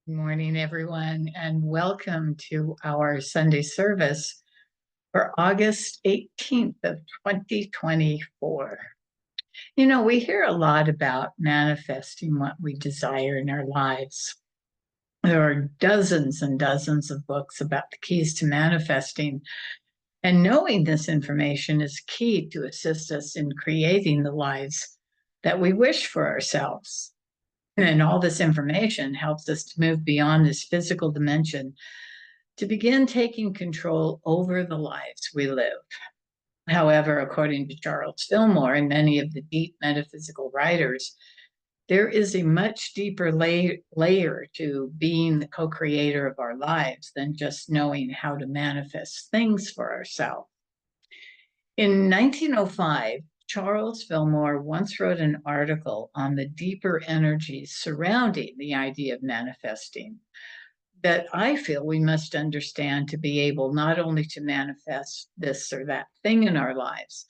Good morning, everyone, and welcome to our Sunday service for August 18th of 2024. We hear a lot about manifesting what we desire in our lives. There are dozens and dozens of books about the keys to manifesting, and knowing this information is key to assist us in creating the lives that we wish for ourselves. And all this information helps us to move beyond this physical dimension to begin taking control over the lives we live. However, according to Charles Fillmore and many of the deep metaphysical writers, there is a much deeper layer to being the co-creator of our lives than just knowing how to manifest things for ourselves. In 1905, Charles Fillmore once wrote an article on the deeper energies surrounding the idea of manifesting that I feel we must understand to be able not only to manifest this or that thing in our lives,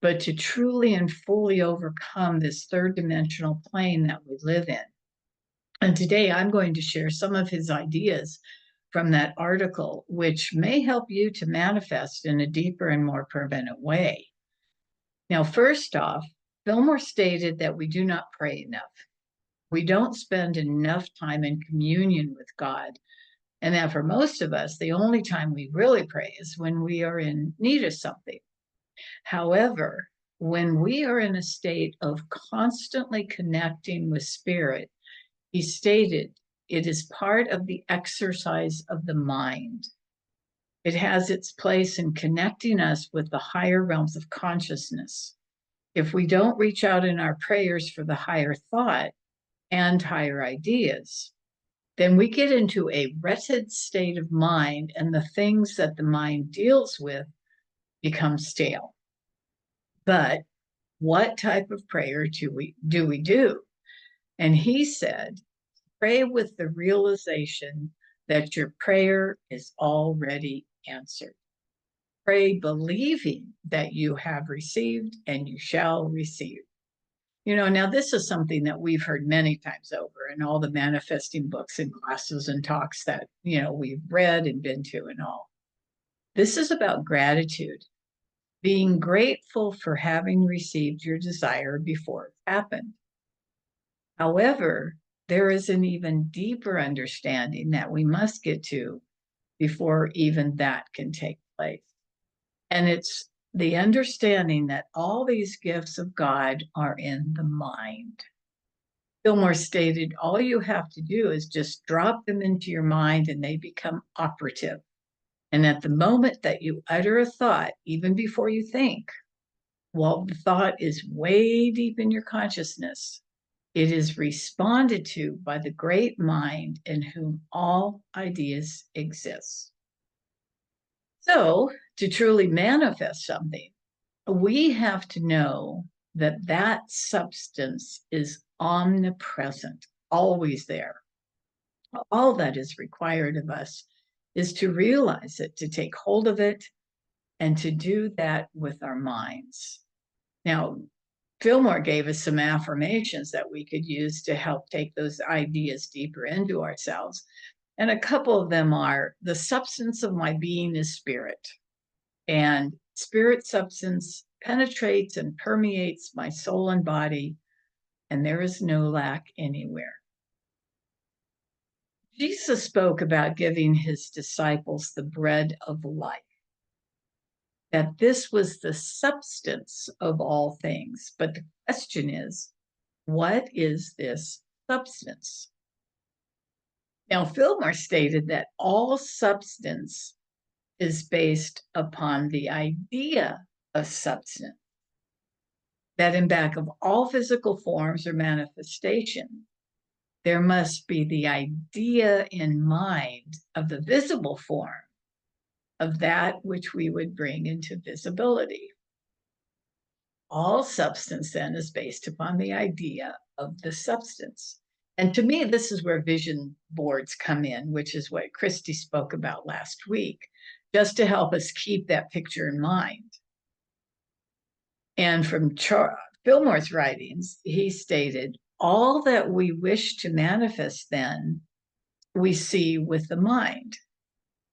but to truly and fully overcome this third dimensional plane that we live in. And today I'm going to share some of his ideas from that article, which may help you to manifest in a deeper and more permanent way. Now, first off, Fillmore stated that we do not pray enough. We don't spend enough time in communion with God. And that for most of us, the only time we really pray is when we are in need of something. However, when we are in a state of constantly connecting with spirit, he stated, it is part of the exercise of the mind. It has its place in connecting us with the higher realms of consciousness. If we don't reach out in our prayers for the higher thought and higher ideas, then we get into a wretched state of mind, and the things that the mind deals with become stale. But what type of prayer do we do? And he said, pray with the realization that your prayer is already answered. Pray believing that you have received and you shall receive. Now this is something that we've heard many times over in all the manifesting books and classes and talks that, we've read and been to and all. This is about gratitude, being grateful for having received your desire before it happened. However, there is an even deeper understanding that we must get to before even that can take place. And it's the understanding that all these gifts of God are in the mind. Fillmore stated, all you have to do is just drop them into your mind and they become operative. And at the moment that you utter a thought, even before you think, while the thought is way deep in your consciousness, it is responded to by the great mind in whom all ideas exist. So, to truly manifest something, we have to know that that substance is omnipresent, always there. All that is required of us is to realize it, to take hold of it, and to do that with our minds. Now, Fillmore gave us some affirmations that we could use to help take those ideas deeper into ourselves. And a couple of them are, the substance of my being is spirit. And spirit substance penetrates and permeates my soul and body, and there is no lack anywhere. Jesus spoke about giving his disciples the bread of life, that this was the substance of all things. But the question is, what is this substance? Now, Fillmore stated that all substance is based upon the idea of substance, that in back of all physical forms or manifestation, there must be the idea in mind of the visible form of that which we would bring into visibility. All substance then is based upon the idea of the substance. And to me, this is where vision boards come in, which is what Christy spoke about last week, just to help us keep that picture in mind. And from Fillmore's writings, he stated, all that we wish to manifest then we see with the mind.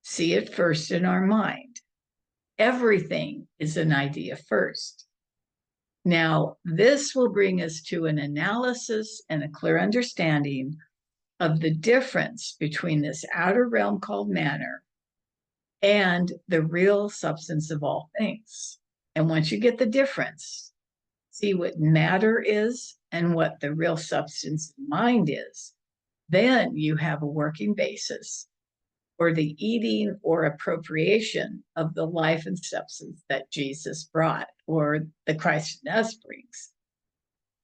See it first in our mind. Everything is an idea first. Now, this will bring us to an analysis and a clear understanding of the difference between this outer realm called matter and the real substance of all things. And once you get the difference, see what matter is and what the real substance of mind is, then you have a working basis for the eating or appropriation of the life and substance that Jesus brought, or the Christ in us brings.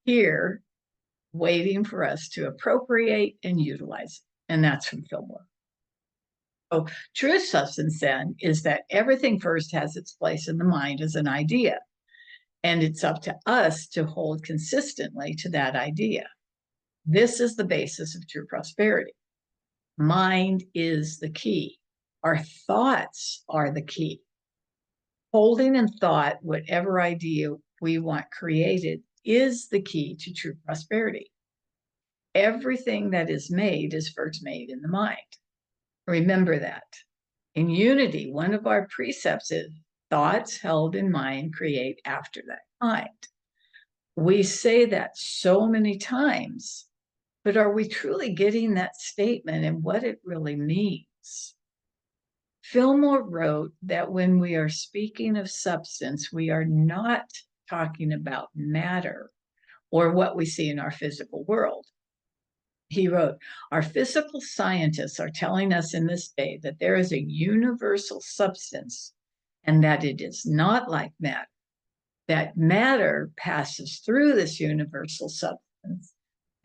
Here, waiting for us to appropriate and utilize it. And that's from Fillmore. So true substance then is that everything first has its place in the mind as an idea. And it's up to us to hold consistently to that idea. This is the basis of true prosperity. Mind is the key. Our thoughts are the key. Holding in thought whatever idea we want created is the key to true prosperity. Everything that is made is first made in the mind. Remember that. In unity, one of our precepts is thoughts held in mind create after that mind. We say that so many times, but are we truly getting that statement and what it really means? Fillmore wrote that when we are speaking of substance, we are not talking about matter or what we see in our physical world. He wrote, our physical scientists are telling us in this day that there is a universal substance and that it is not like matter. That matter passes through this universal substance,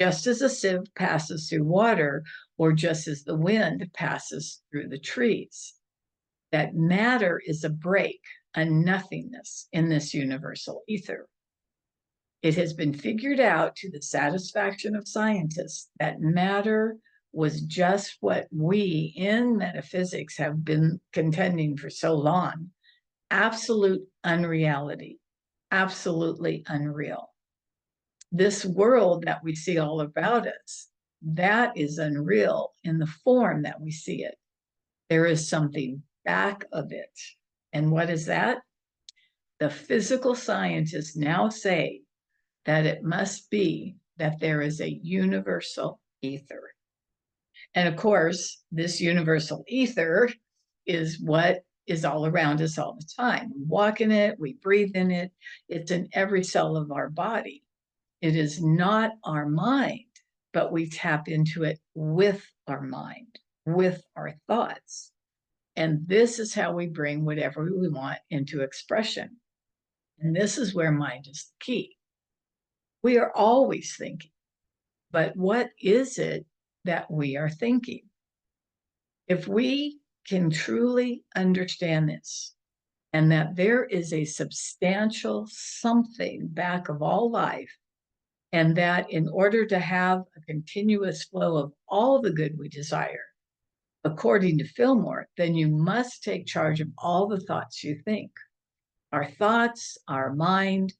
just as a sieve passes through water, or just as the wind passes through the trees. That matter is a break, a nothingness in this universal ether. It has been figured out to the satisfaction of scientists that matter was just what we in metaphysics have been contending for so long. Absolute unreality, absolutely unreal. This world that we see all about us, that is unreal in the form that we see it. There is something back of it. And what is that? The physical scientists now say that it must be that there is a universal ether. And of course, this universal ether is what is all around us all the time. We walk in it, we breathe in it, it's in every cell of our body. It is not our mind, but we tap into it with our mind, with our thoughts. And this is how we bring whatever we want into expression. And this is where mind is the key. We are always thinking, but what is it that we are thinking? If we can truly understand this, and that there is a substantial something back of all life, and that in order to have a continuous flow of all the good we desire, according to Fillmore, then you must take charge of all the thoughts you think. Our thoughts, our mind,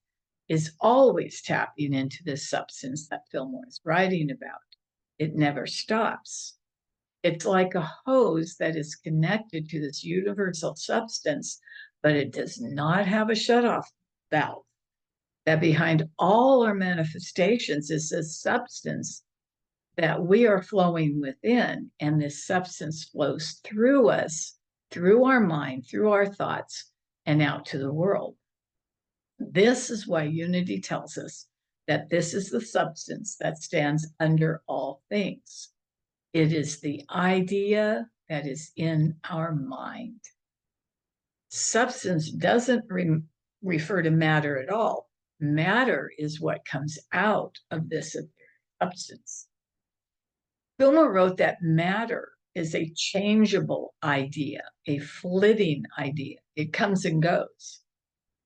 is always tapping into this substance that Fillmore is writing about. It never stops. It's like a hose that is connected to this universal substance, but it does not have a shutoff valve. That behind all our manifestations is this substance that we are flowing within, and this substance flows through us, through our mind, through our thoughts, and out to the world. This is why unity tells us that this is the substance that stands under all things. It is the idea that is in our mind. Substance doesn't refer to matter at all. Matter is what comes out of this substance. Fillmore wrote that matter is a changeable idea, a flitting idea. It comes and goes.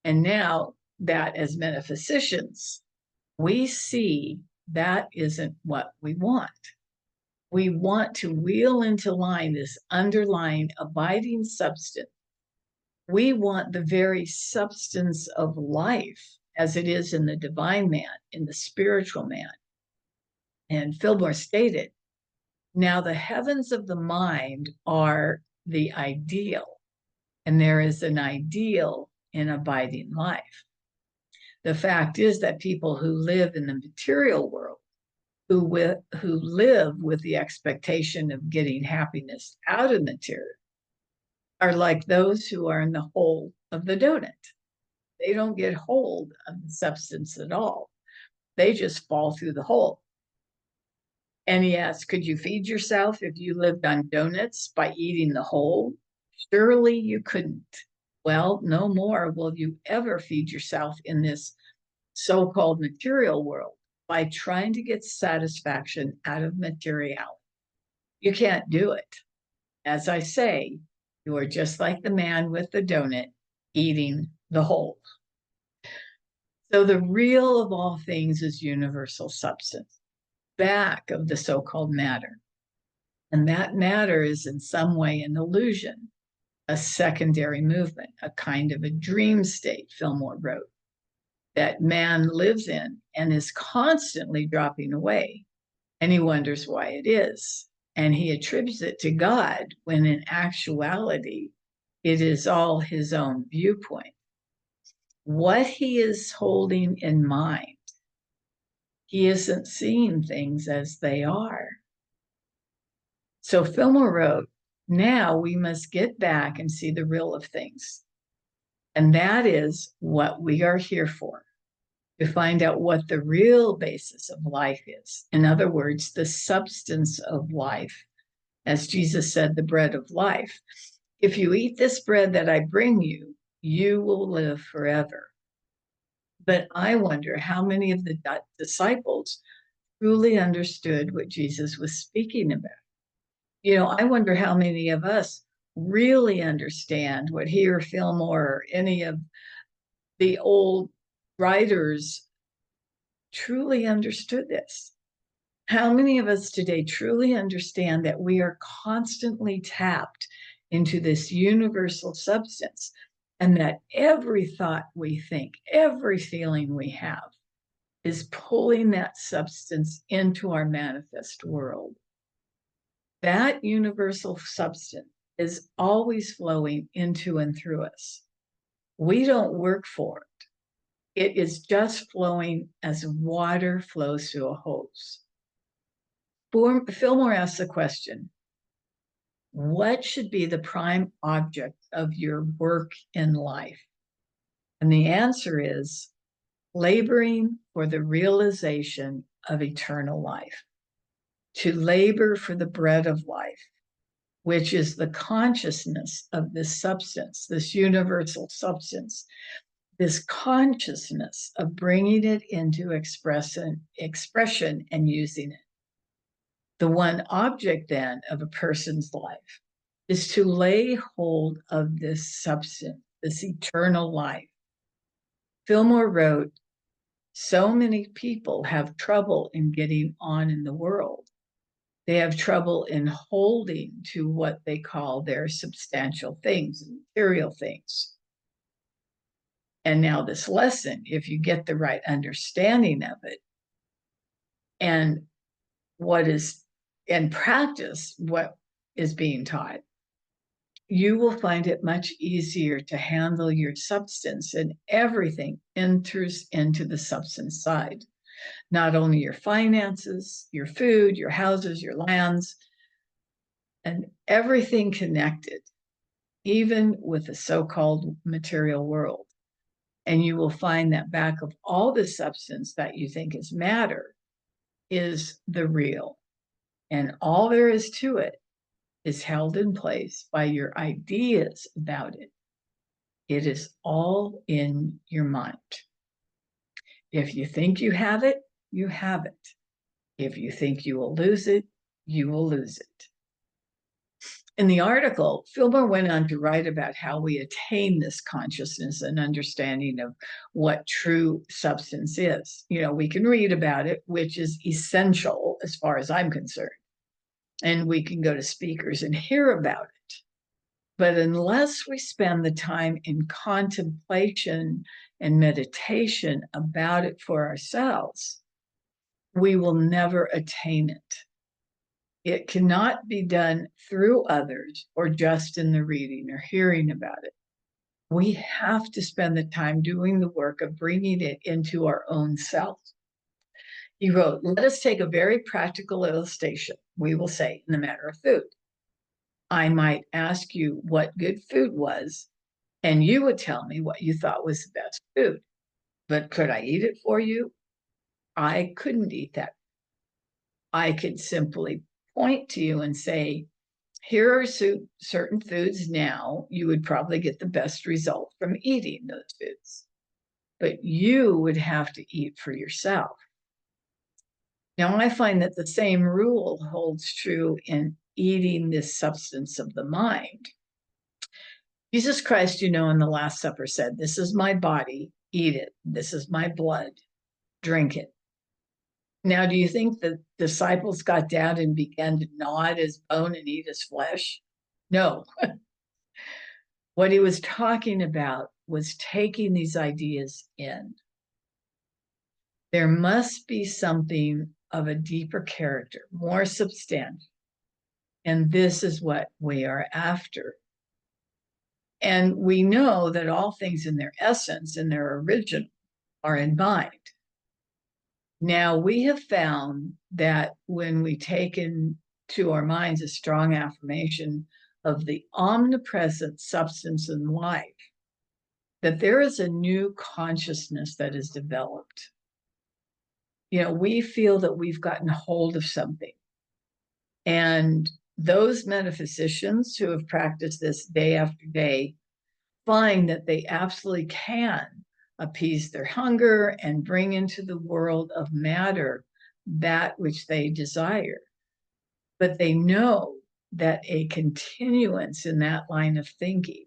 And now that as metaphysicians, we see that isn't what we want. We want to wheel into line this underlying abiding substance. We want the very substance of life as it is in the divine man, in the spiritual man. And Fillmore stated Now, the heavens of the mind are the ideal, and there is an ideal in abiding life. The fact is that people who live in the material world, who live with the expectation of getting happiness out of material, are like those who are in the hole of the donut. They don't get hold of the substance at all. They just fall through the hole. And he asks, could you feed yourself if you lived on donuts by eating the whole? Surely you couldn't. Well, no more will you ever feed yourself in this so-called material world by trying to get satisfaction out of materiality. You can't do it. As I say, you are just like the man with the donut eating the whole. So the real of all things is universal substance, back of the so-called matter. And that matter is in some way an illusion, a secondary movement, a kind of a dream state, Fillmore wrote, that man lives in and is constantly dropping away. And he wonders why it is. And he attributes it to God when in actuality, it is all his own viewpoint. What he is holding in mind, he isn't seeing things as they are. So Fillmore wrote, now we must get back and see the real of things. And that is what we are here for, to find out what the real basis of life is. In other words, the substance of life. As Jesus said, the bread of life. If you eat this bread that I bring you, you will live forever. But I wonder how many of the disciples truly understood what Jesus was speaking about. You know, I wonder how many of us really understand what he or Fillmore or any of the old writers truly understood this. How many of us today truly understand that we are constantly tapped into this universal substance, and that every thought we think, every feeling we have is pulling that substance into our manifest world? That universal substance is always flowing into and through us. We don't work for it. It is just flowing as water flows through a hose. Fillmore asks the question, what should be the prime object of your work in life? And the answer is laboring for the realization of eternal life, to labor for the bread of life, which is the consciousness of this substance, this universal substance, this consciousness of bringing it into expression and using it. The one object then of a person's life is to lay hold of this substance, this eternal life. Fillmore wrote, so many people have trouble in getting on in the world. They have trouble in holding to what they call their substantial things, material things. And now this lesson, if you get the right understanding of it and practice what is being taught, you will find it much easier to handle your substance, and everything enters into the substance side. Not only your finances, your food, your houses, your lands, and everything connected, even with the so-called material world. And you will find that back of all the substance that you think is matter is the real. And all there is to it is held in place by your ideas about it. It is all in your mind. If you think you have it, you have it. If you think you will lose it, you will lose it. In the article, Fillmore went on to write about how we attain this consciousness and understanding of what true substance is. You know, we can read about it, which is essential as far as I'm concerned. And we can go to speakers and hear about it. But unless we spend the time in contemplation and meditation about it for ourselves, we will never attain it. It cannot be done through others or just in the reading or hearing about it. We have to spend the time doing the work of bringing it into our own self. He wrote, let us take a very practical illustration, we will say, in the matter of food. I might ask you what good food was, and you would tell me what you thought was the best food. But could I eat it for you? I couldn't eat that. I could simply point to you and say, here are certain foods now. You would probably get the best result from eating those foods. But you would have to eat for yourself. Now, I find that the same rule holds true in eating this substance of the mind. Jesus Christ, in the Last Supper said, this is my body, eat it. This is my blood, drink it. Now, do you think the disciples got down and began to gnaw at his bone and eat his flesh? No. What he was talking about was taking these ideas in. There must be something of a deeper character, more substantial. And this is what we are after. And we know that all things in their essence, in their original, are in mind. Now, we have found that when we take into our minds a strong affirmation of the omnipresent substance in life, that there is a new consciousness that is developed. We feel that we've gotten hold of something. And those metaphysicians who have practiced this day after day find that they absolutely can appease their hunger and bring into the world of matter that which they desire. But they know that a continuance in that line of thinking,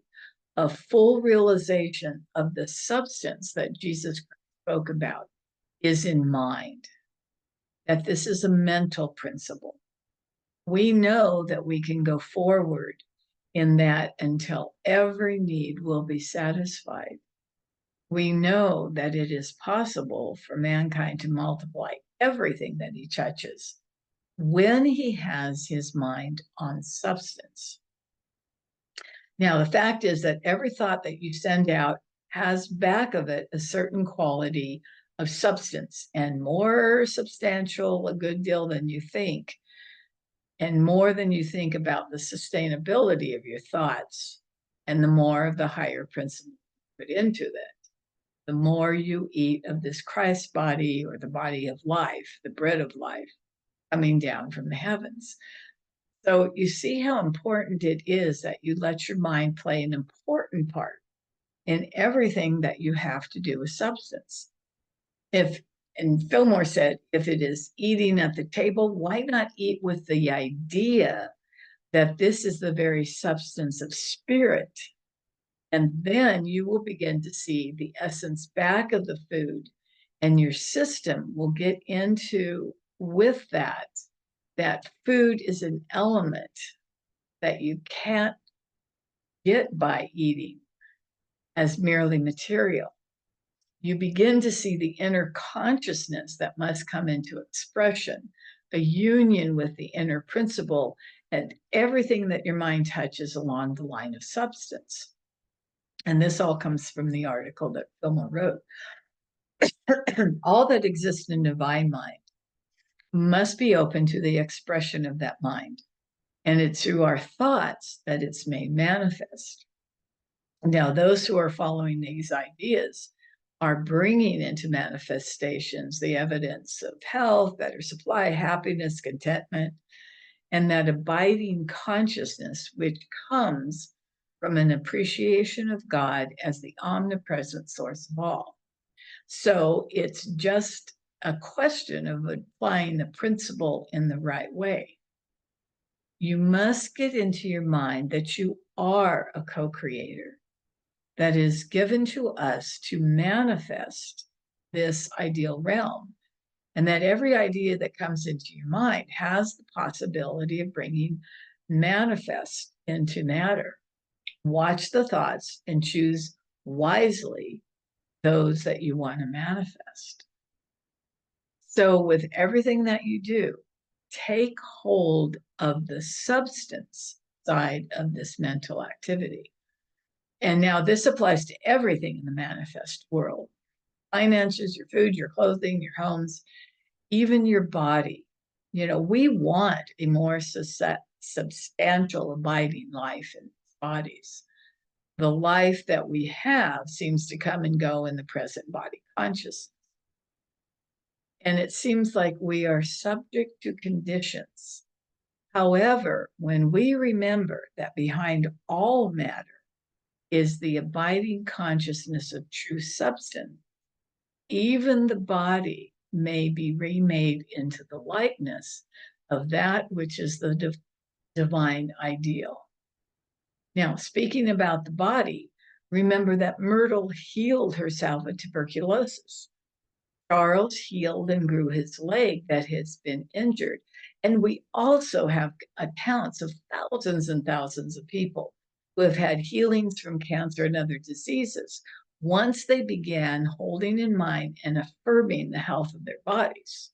a full realization of the substance that Jesus spoke about, is in mind, that this is a mental principle. We know that we can go forward in that until every need will be satisfied. We know that it is possible for mankind to multiply everything that he touches when he has his mind on substance. Now, the fact is that every thought that you send out has back of it a certain quality of substance, and more substantial a good deal than you think, and more than you think about the sustainability of your thoughts, and the more of the higher principle put into that. The more you eat of this Christ body, or the body of life, the bread of life, coming down from the heavens. So you see how important it is that you let your mind play an important part in everything that you have to do with substance. And Fillmore said, if it is eating at the table, why not eat with the idea that this is the very substance of spirit? And then you will begin to see the essence back of the food, and your system will get into with that food is an element that you can't get by eating as merely material. You begin to see the inner consciousness that must come into expression, a union with the inner principle, and everything that your mind touches along the line of substance. And this all comes from the article that Fillmore wrote. All that exists in the divine mind must be open to the expression of that mind. And it's through our thoughts that it's made manifest. Now, those who are following these ideas are bringing into manifestations the evidence of health, better supply, happiness, contentment, and that abiding consciousness which comes from an appreciation of God as the omnipresent source of all. So it's just a question of applying the principle in the right way. You must get into your mind that you are a co-creator that is given to us to manifest this ideal realm, and that every idea that comes into your mind has the possibility of bringing manifest into matter. Watch the thoughts and choose wisely those that you want to manifest. So with everything that you do, take hold of the substance side of this mental activity. And now this applies to everything in the manifest world: finances, your food, your clothing, your homes, even your body. We want a more substantial, abiding life in bodies. The life that we have seems to come and go in the present body consciousness. And it seems like we are subject to conditions. However, when we remember that behind all matter is the abiding consciousness of true substance, even the body may be remade into the likeness of that which is the divine ideal. Now, speaking about the body, remember that Myrtle healed herself of tuberculosis. Charles healed and grew his leg that has been injured. And we also have accounts of thousands and thousands of people who have had healings from cancer and other diseases once they began holding in mind and affirming the health of their bodies.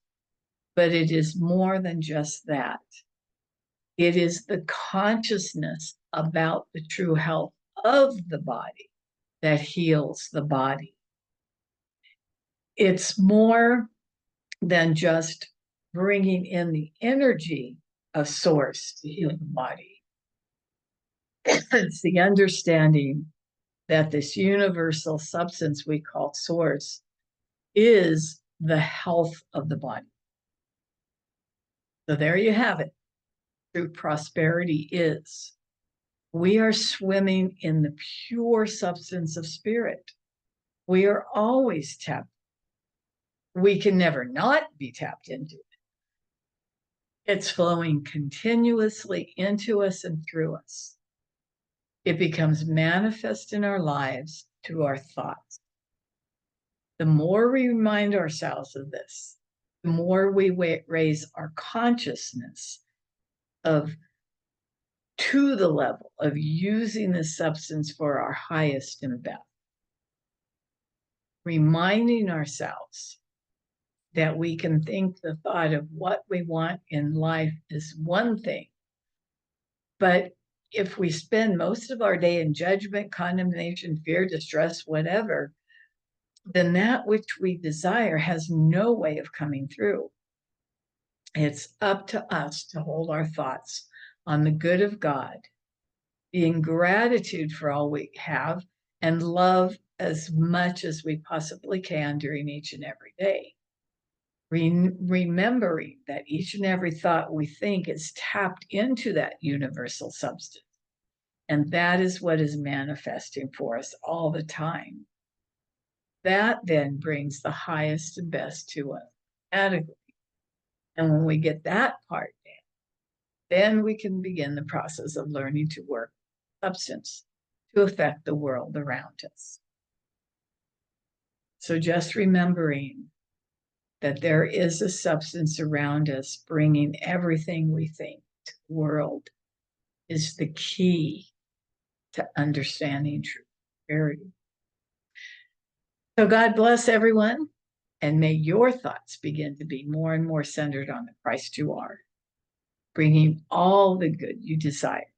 But it is more than just that. It is the consciousness about the true health of the body that heals the body. It's more than just bringing in the energy of source to heal the body. It's the understanding that this universal substance we call source is the health of the body. So there you have it. True prosperity is. We are swimming in the pure substance of spirit. We are always tapped. We can never not be tapped into it. It's flowing continuously into us and through us. It becomes manifest in our lives through our thoughts. The more we remind ourselves of this, the more we raise our consciousness to the level of using the substance for our highest and best. Reminding ourselves that we can think the thought of what we want in life is one thing, but if we spend most of our day in judgment, condemnation, fear, distress, whatever, then that which we desire has no way of coming through. It's up to us to hold our thoughts on the good of God, be in gratitude for all we have, and love as much as we possibly can during each and every day. Remembering that each and every thought we think is tapped into that universal substance. And that is what is manifesting for us all the time. That then brings the highest and best to us adequately. And when we get that part down, then we can begin the process of learning to work substance to affect the world around us. So just remembering that there is a substance around us bringing everything we think to the world is the key to understanding true prosperity. So God bless everyone, and may your thoughts begin to be more and more centered on the Christ you are, bringing all the good you desire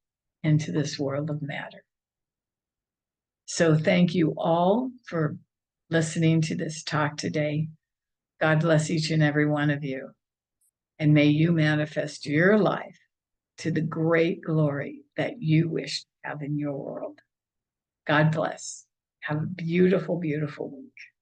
into this world of matter. So thank you all for listening to this talk today. God bless each and every one of you, and may you manifest your life to the great glory that you wish to have in your world. God bless. Have a beautiful, beautiful week.